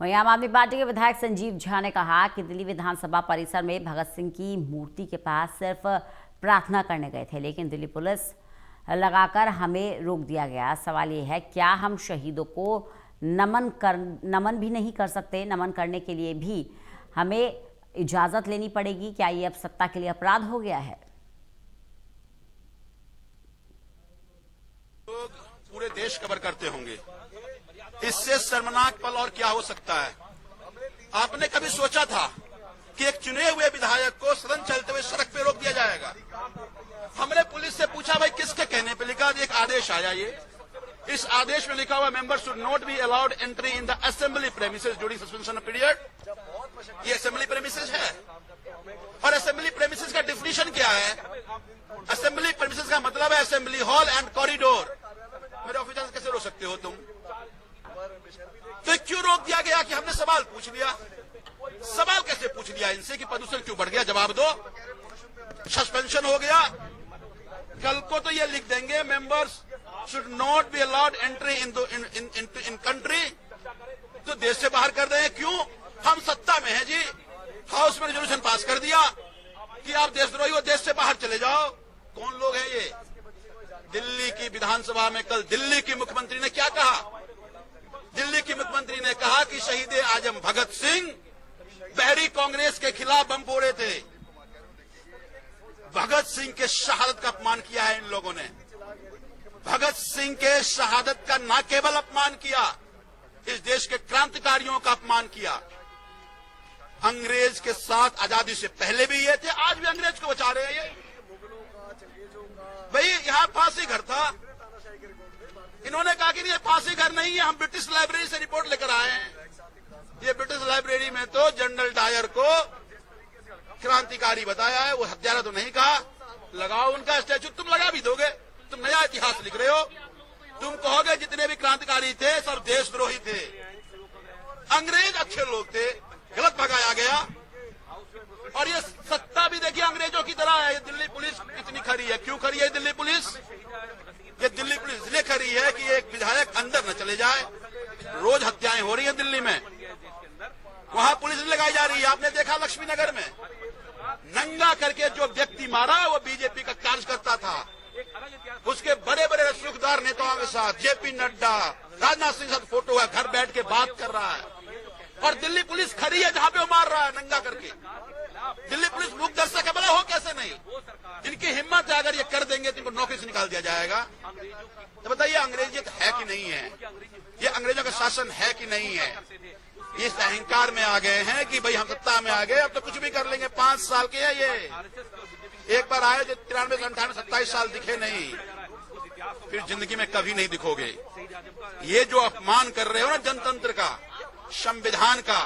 वहीं आम आदमी पार्टी के विधायक संजीव झा ने कहा कि दिल्ली विधानसभा परिसर में भगत सिंह की मूर्ति के पास सिर्फ प्रार्थना करने गए थे, लेकिन दिल्ली पुलिस लगाकर हमें रोक दिया गया। सवाल ये है, क्या हम शहीदों को नमन भी नहीं कर सकते? नमन करने के लिए भी हमें इजाजत लेनी पड़ेगी? क्या ये अब सत्ता के लिए अपराध हो गया है? लोग पूरे देश कवर करते होंगे, इससे शर्मनाक पल और क्या हो सकता है? आपने कभी सोचा था कि एक चुने हुए विधायक को सदन चलते हुए सड़क पे रोक दिया जाएगा? हमने पुलिस से पूछा, भाई किसके कहने पे लिखा? एक आदेश आया, इस आदेश में लिखा हुआ member should not be allowed entry in the assembly premises during suspension period. ये असेंबली प्रेमिसेस है, और असेंबली प्रेमिसेस का डिफिनीशन क्या है? असेंबली प्रेमिसेस का मतलब है असेंबली हॉल एंड कॉरिडोर। मेरे ऑफिसर कैसे रोक सकते हो तुम? तो क्यों रोक दिया गया? कि हमने सवाल पूछ लिया। सवाल कैसे पूछ लिया इनसे कि प्रदूषण क्यों बढ़ गया? जवाब दो। सस्पेंशन हो गया। कल को तो ये लिख देंगे members should not be allowed entry in country, तो देश से बाहर कर दें। क्यों? हम सत्ता में हैं जी, हाउस में रेजोल्यूशन पास कर दिया कि आप देशद्रोही हो, देश से बाहर चले जाओ। कौन लोग हैं ये? दिल्ली की विधानसभा में कल दिल्ली की मुख्यमंत्री ने क्या कहा? दिल्ली की मुख्यमंत्री ने कहा कि शहीद आजम भगत सिंह बहरी कांग्रेस के खिलाफ बम फोड़े थे। भगत सिंह के शहादत का अपमान किया है इन लोगों ने। भगत सिंह के शहादत का न केवल अपमान किया, इस देश के क्रांतिकारियों का अपमान किया। अंग्रेज के साथ आजादी से पहले भी ये थे, आज भी अंग्रेज को बचा रहे हैं ये। भाई यहाँ फांसी घर था, इन्होंने कहा कि नहीं, फांसी घर नहीं है, हम ब्रिटिश लाइब्रेरी से रिपोर्ट लेकर आए हैं। ये ब्रिटिश लाइब्रेरी में तो जनरल डायर को क्रांतिकारी बताया है, वो हत्यारा तो नहीं कहा। लगाओ उनका स्टैचू, तुम लगा भी दोगे, तुम नया इतिहास लिख रहे हो। तुम कहोगे जितने भी क्रांतिकारी थे सब देशद्रोही थे, अंग्रेज अच्छे लोग थे, गलत भगाया गया। और ये सत्ता भी देखिए अंग्रेजों की तरह है। दिल्ली पुलिस कितनी खरी है? क्यों खरी है दिल्ली पुलिस? ये दिल्ली पुलिस इसलिए खरी है कि एक विधायक अंदर न चले जाए। रोज हत्याएं हो रही है दिल्ली में, वहां पुलिस लगाई जा रही है। आपने देखा लक्ष्मी नगर में नंगा करके जो व्यक्ति मारा वो बीजेपी का कार्यकर्ता था। उसके बड़े बड़े सुखदार नेताओं के साथ जेपी नड्डा, राजनाथ सिंह के साथ फोटो है, घर बैठ के बात कर रहा है। और दिल्ली पुलिस खड़ी है जहां पे वो मार रहा है नंगा करके। दिल्ली पुलिस मूक दर्शक है, बोला हो कैसे नहीं? इनकी हिम्मत है, अगर ये कर देंगे तो इनको नौकरी से निकाल दिया जाएगा। तो बताइए अंग्रेजियत है कि नहीं है? ये अंग्रेजों का शासन है कि नहीं है? इस अहंकार में आ गए हैं कि भाई हम सत्ता में आ गए, अब तो कुछ भी कर लेंगे। 5 साल के है ये। एक बार आए थे 93 से 98, 27 साल दिखे नहीं, फिर जिंदगी में कभी नहीं दिखोगे। ये जो अपमान कर रहे हो ना जनतंत्र का, संविधान का,